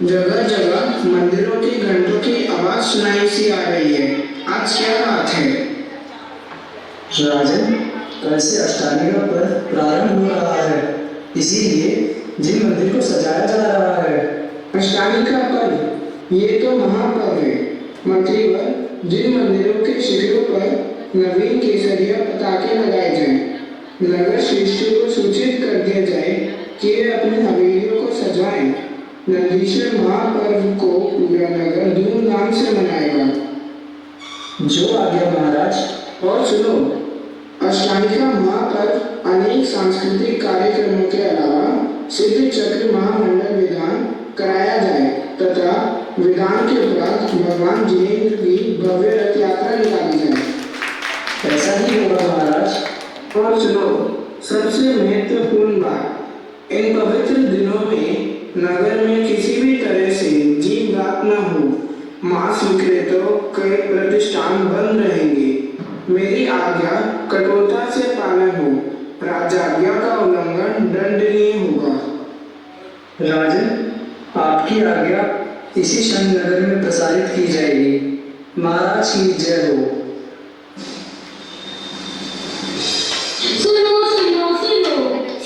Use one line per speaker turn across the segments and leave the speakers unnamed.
जगह जगह मंदिरों की घंटों की आवाज सुनाई सी आ रही है। आज क्या बात है?
राजन, कल से अष्टमी का पर्व प्रारंभ हो रहा है, इसीलिए जिन मंदिर को सजाया जा रहा है।
अष्टमी का पर्व, ये तो महापर्व है। मंत्रीवर, जिन मंदिरों के शिखरों पर नवीन केसरिया पताके लगाए जाएं, नगर श्रेष्ठों को सूचित कर दिया जाए कि वे अपनी हवेलियों को सजाएं। नंदीश्वर महापर्व को पूरा नगर धूमधाम से मनाएगा।
जो आ गया महाराज।
और सुनो, अष्टमी का महापर्व अनेक सांस्कृतिक कार्यक्रमों के अलावा सिद्ध चक्र महामंडल विधान कराया जाए तथा विधान के उपरांत भगवान जिनेंद्र की भव्य रथ यात्रा निकाली जाए।
ऐसा ही होगा महाराज।
और सुनो, सबसे महत्वपूर्ण बात, इन पवित्र दिनों में नगर में किसी भी तरह से जीव घात न हो। मांस विक्रेताओं के प्रतिष्ठान बंद रहेंगे। मेरी आज्ञा कठोरता से पालन हो। राजाज्ञा का उल्लंघन दंडनीय होगा।
राजन, आपकी आज्ञा इसी क्षण नगर में प्रसारित की जाएगी। महाराज की जय हो।
सुनो सुनो सुनो,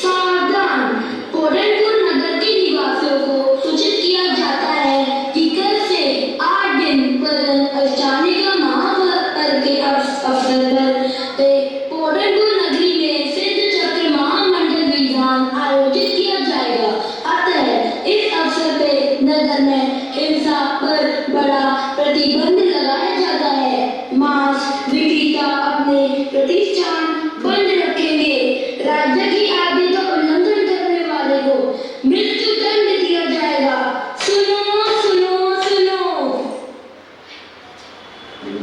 सावधान। पोरनपुर नगर के निवासियों को सूचित किया जाता है कि कल से 8 दिन पर्यंत अष्टमी का महापर्व के अवसर पर पोरनपुर नगरी में सिद्ध चक्र महामंडल विधान आयोजित किया जाएगा। अतः इस अवसर पे नगर में हिंसा पर बड़ा प्रतिबंध लगाया जाता है। मांस विक्रेता अपने प्रतिष्ठान बंद रखेंगे। राज्य की आज्ञा का उल्लंघन करने वाले को मृत्यु दंड दिया जाएगा। सुनो सुनो सुनो।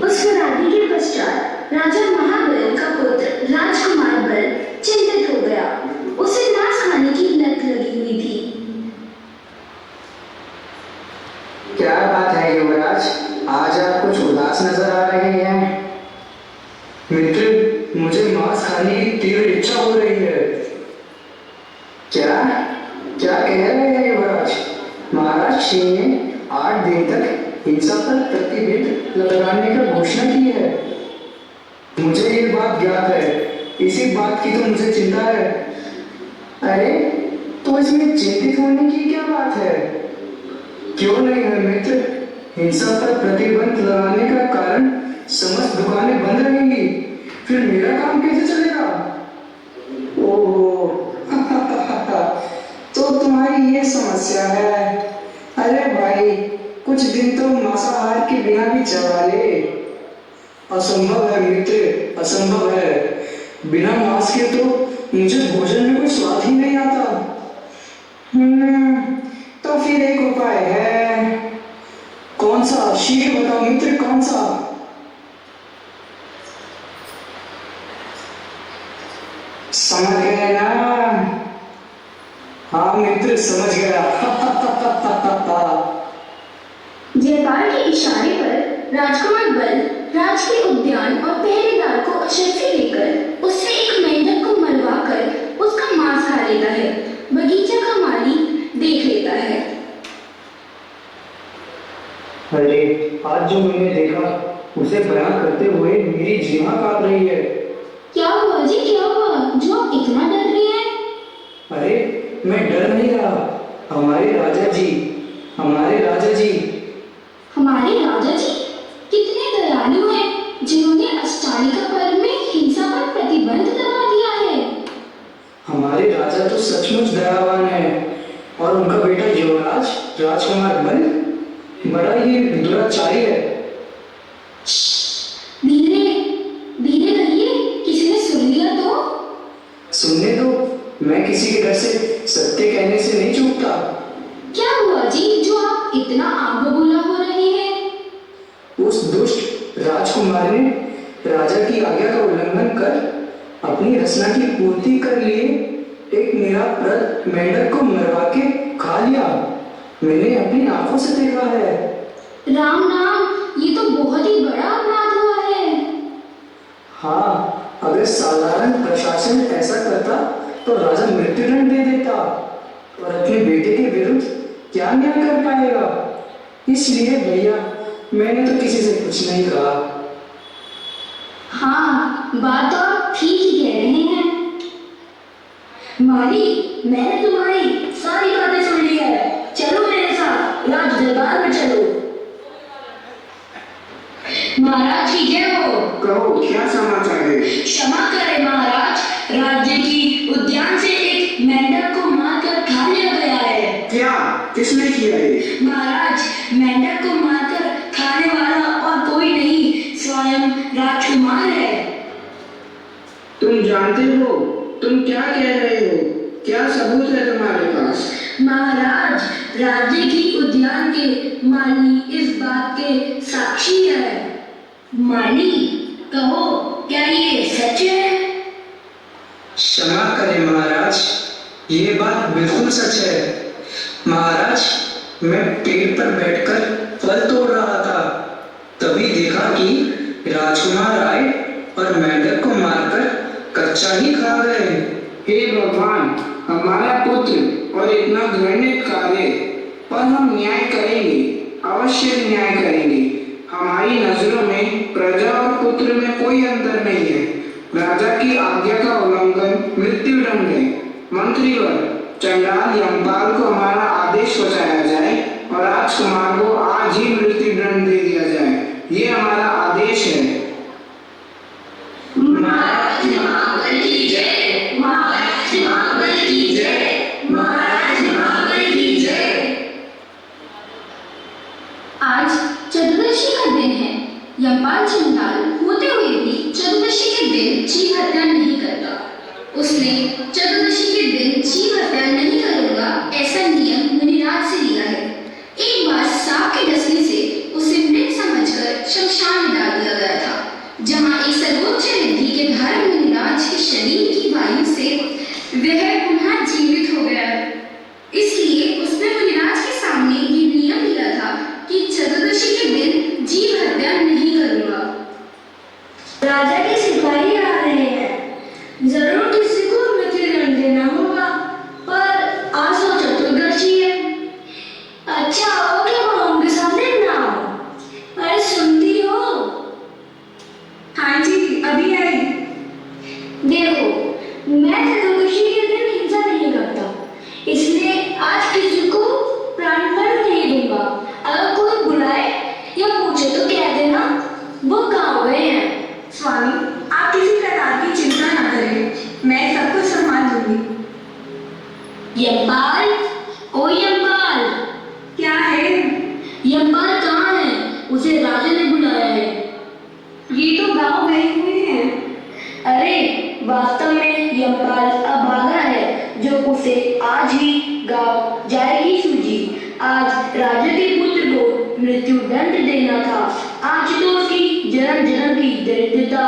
उस रात्रि के पश्चात राजा महाबल का पुत्र राजकुमार बल चिंतित हो गया। उसे मांस खाने की लत लगी हुई थी।
क्या बात है युवराज, आज आप कुछ उदास नजर आ रहे हैं। मित्र, मुझे मांस खाने की तीव्र इच्छा हो रही है। क्या क्या कह रहे हैं युवराज? महाराज सिंह ने 8 दिन तक हिंसा पर प्रतिबंध लगाने का घोषणा की है। मुझे ये बात ज्ञात है, इसी बात की तो मुझे चिंता है। अरे, तो इसमें चिंतित होने की क्या बात है? क्यों नहीं है मित्र? हिंसा पर प्रतिबंध लगाने का कारण समस्त दुकानें बंद रहेंगी, फिर मेरा काम कैसे चलेगा? ओहो, तो तुम्हारी ये समस्या है। अरे भाई, कुछ दिन तो मांसाहार के बिना भी चला ले। असंभव है मित्र, असंभव है। बिना मांस के तो मुझे भोजन में कोई स्वाद ही नहीं आता। तो फिर एक उपाय है। कौन सा? शीघ्र बताओ मित्र, कौन सा? समझ गए ना? हाँ मित्र, समझ गया।
जयपाल के इशारे पर राजकुमार बल राजकीय उद्यान और पहरेदार को अशर्फी लेकर उससे एक मेंढक को मरवाकर उसका मांस खा लेता है। बगीचा का माली देख लेता है।
अरे, आज जो मैंने देखा उसे बयान करते हुए मेरी जीवा कांप रही है।
क्या हुआ जी, क्या हुआ जो आप इतना डर रहे हैं?
अरे, मैं डर नहीं रहा। हमारे राजा जी, हमारे राजा जी।
हमारे राजा जी कितने दयालु हैं, जिन्होंने अष्टमी का पर्व में हिंसा पर प्रतिबंध लगा दिया है।
हमारे राजा तो सचमुच दयावान है, और उनका बेटा युवराज राजकुमार बल बड़ा ही दुराचारी है।
धीरे धीरे रहिए, किसी ने सुन लिया तो?
सुनने दो, मैं किसी के डर से सत्य कहने से नहीं चूकता।
क्या हुआ जी जो आप इतना आग बबूला हो रहे हैं?
उस दुष्ट राजकुमार ने राजा की आज्ञा का उल्लंघन कर अपनी रचना की पूर्ति कर लिए एक निरापराध मेंढक को मरवा के खा लिया। मैंने अपनी आंखों से देखा है।
राम नाम, ये तो बहुत ही बड़ा अपराध हुआ है।
हाँ, अगर साधारण प्रशासन ऐसा करता तो राजा मृत्युदंड दे देता और अपने बेटे के विरुद्ध क्या न्याय कर पाएगा? इसलिए भैया मैंने तो किसी से कुछ नहीं कहा।
हाँ, बात तो आप ठीक ही कह रहे हैं। माली, मैंने तुम्हारी सारी बातें सुन ली है। चलो मेरे साथ राज दरबार में चलो। महाराज की जय हो।
कहो क्या समाचार है?
क्षमा करें महाराज, राज्य की उद्यान से एक मेंढक को मारकर खा लिया गया है।
क्या? किसने किया है?
महाराज, मेंढक को मारकर खाने वाला और कोई नहीं, स्वयं राजकुमार है।
तुम जानते हो तुम क्या कह रहे हो? क्या सबूत है तुम्हारे पास?
महाराज, राज्य की उद्यान के माली इस बात के साक्षी है। माली, कहो क्या ये सच है?
क्षमा करें महाराज, ये बात बिल्कुल सच है। महाराज, मैं पेड़ पर बैठकर फल तोड़ रहा था, तभी देखा कि राजकुमार आए और मेंढक को मारकर कच्चा ही खा गए।
हे भगवान, हमारा पुत्र और इतना घृणित कार्य, पर हम न्याय करेंगे, अवश्य न्याय करेंगे। हमारी नजरों में प्रजा और पुत्र में कोई अंतर नहीं है। राजा की आज्ञा का उल्लंघन मृत्युदंड है। मंत्रीवर, चंडाल यमपाल को हमारा आदेश पहुंचाया जाए और राजकुमार को आज ही मृत्युदंड दे दिया जाए। ये हमारा आदेश है।
महाराज महाबल की जय, महाराज महाबल की जय, महाराज महाबल की जय। आज चतुर्दशी का दिन है। यमपाल चंडाल होते हुए भी चतुर्दशी के दिन जीव हत्या नहीं करता। उसने चतुर्दशी के दिन जीव हत्या नहीं करूंगा ऐसा नियम मुनिराज से लिया है। एक बार सांप के डसने से उसे मृत समझकर शमशान में डाल दिया गया था, जहां एक सर्वोच्च रिद्धि के धारण मुनिराज के शरीर की वायु से वह पुनः जीवित हो गया। इसलिए उसने मुनिराज के सामने ये नियम लिया था कि चतुर्दशी के दिन जीव हत्या नहीं करूंगा। राजा के सिपाही आ रहे हैं, जरूर किसी को मृत्युदंड देना होगा, पर आज तो चतुर्दशी है। अच्छा हो कि वो उनके सामने ना हो। अरे सुनती हो? हाँ जी, अभी आई। देखो, मैं चतुर्दशी के दिन हिंसा नहीं करता, इसलिए आज किसी को प्राणदंड नहीं दूंगा। अगर कोई बुलाए या पूछे तो कह देना वो कहाँ गए हैं। स्वामी, आप किसी प्रकार की चिंता न करें, मैं सब कुछ संभाल दूंगी। यमपाल, ओ यमपाल। क्या है? यमपाल कहाँ है? उसे राजा ने बुलाया है। ये तो गांव गए हुए हैं। अरे वास्तव में यमपाल अभागा है, जो उसे आज ही गांव जाएगी सूझी। आज राजा के पुत्र को मृत्युदंड देना था। आज तो उसकी जन्म जन्म की दरिद्रता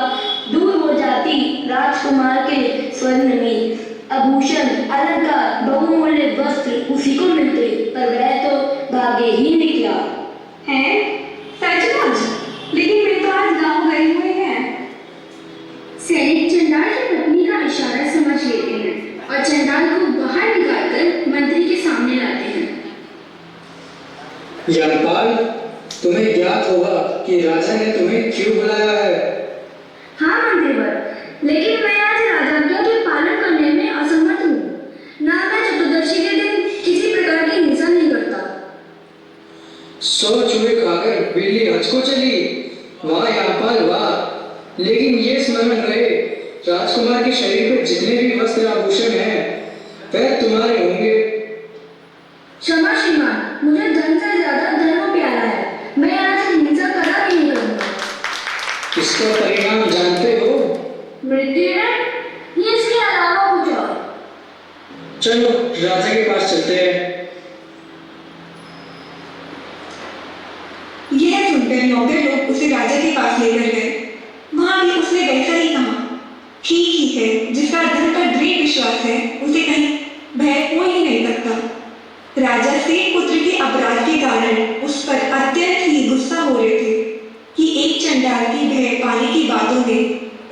दूर हो जाती। राजकुमार के स्वर्ण में आभूषण, अलंकार, बहुमूल्य वस्त्र उसी को मिलते, पर वह तो भागे ही निकला है। सचमुच? लेकिन वे तो आज गांव गए हुए हैं। सैनिक चंडाल की पत्नी का इशारा समझ लेते हैं और चंडाल को बाहर निकालकर मंत्री के सामने लाते हैं।
यमपाल, तुम्हें ज्ञात होगा कि राजा ने तुम्हें क्यों बुलाया है?
हाँ मंत्रीवर, लेकिन मैं आज राजाज्ञा के पालन करने में असमर्थ हूँ। ना मैं चतुर्दशी के दिन किसी प्रकार की हिंसा नहीं करता।
सोच हुए खाकर बिल्ली हज को चली। वाह यमपाल वाह! लेकिन ये स्मरण रहे, राजकुमार के शरीर पर जितने भी वस्त्र आभूषण हैं, वह तुम्हारे होंगे।
क्षमा श्रीमान, मुझे धन से ज्यादा धर्म प्यारा है। मैं आज हिंसा कदापि नहीं करूंगा।
इसका परिणाम जानते हो?
मृत्युदंड, ये इसके अलावा कुछ और।
चलो राजा के पास चलते हैं।
यह सुनकर नौकर लोग उसे राजा के पास लेकर गए। वहां भी उसने वैसा ही कहा, ठीक ही है, जिसका धन पर दृढ़ विश्वास है उसे कहीं भय हो ही नहीं सकता। राजा सेठ पुत्र के अपराध के कारण उस पर अत्यंत ही गुस्सा हो रहे थे कि एक चंडाल की भय पाने की बातों ने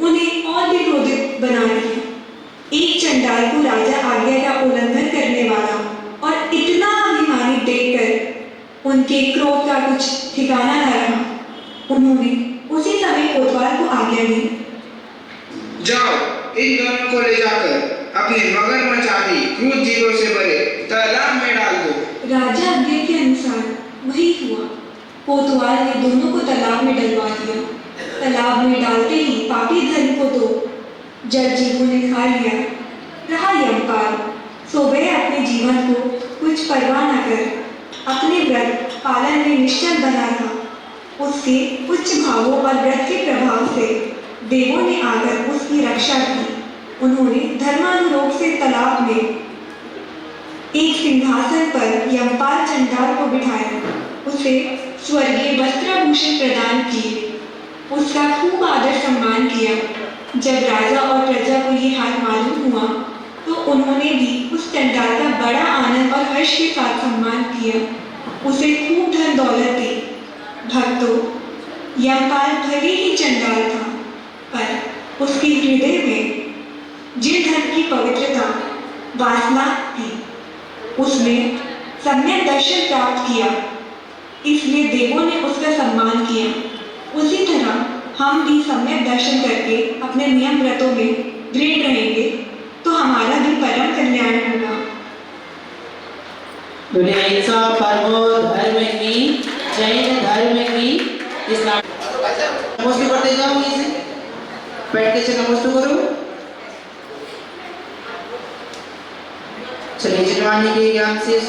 उन्हें और भी क्रोधित बना दिया। एक चंडाल को राजा आज्ञा का उल्लंघन करने वाला और इतना अभिमानी देख उनके क्रोध का कुछ ठिकाना न रहा। उन्होंने उसी समय कोतवाल को आज्ञा दी।
जाओ, इन दोनों को ले जाकर अपने मगरमच्छ आदि क्रूर जीवों से भरे तालाब में डाल दो।
राजा आज्ञा के अनुसार वही हुआ। कोतवाल ने दोनों को तालाब में डलवा दिया। तालाब में डालते ही पापी धर्म को तो जल जीवों ने खा लिया। रहा यमपाल, सो वह अपने जीवन को कुछ परवाह न कर अपने व्रत पालन में निश्चल बना था। उसके उच्च भावों और व्रत के प्रभाव से देवों ने आकर उसकी रक्षा की। उन्होंने धर्मानुरोध से तालाब में एक सिंहासन पर यमपाल चंडाल को बिठाया। उसे स्वर्गीय वस्त्राभूषण प्रदान किए। उसका खूब आदर सम्मान किया। जब राजा और प्रजा को ये हाल मालूम हुआ तो उन्होंने भी उस चंडाल का बड़ा आनंद और हर्ष के साथ सम्मान किया। उसे खूब धन दौलत दी। भक्तों, यमपाल भले ही चंडाल था, पर उसके हृदय में जिन धन की पवित्रता वासना थी, उसने सम्यक दर्शन प्राप्त किया, इसलिए देवों ने उसका सम्मान किया। उसी तरह हम भी सम्यक दर्शन करके अपने नियम व्रतों में दृढ़ रहेंगे तो हमारा भी परम कल्याण होगा।
दुनिया परमो धर्म की जैन धर्म की इस्लाम नमस्ते पढ़ते जाओ। इसे बैठ के नमस्ते करो। चलिए चिन्हवानी के ज्ञान से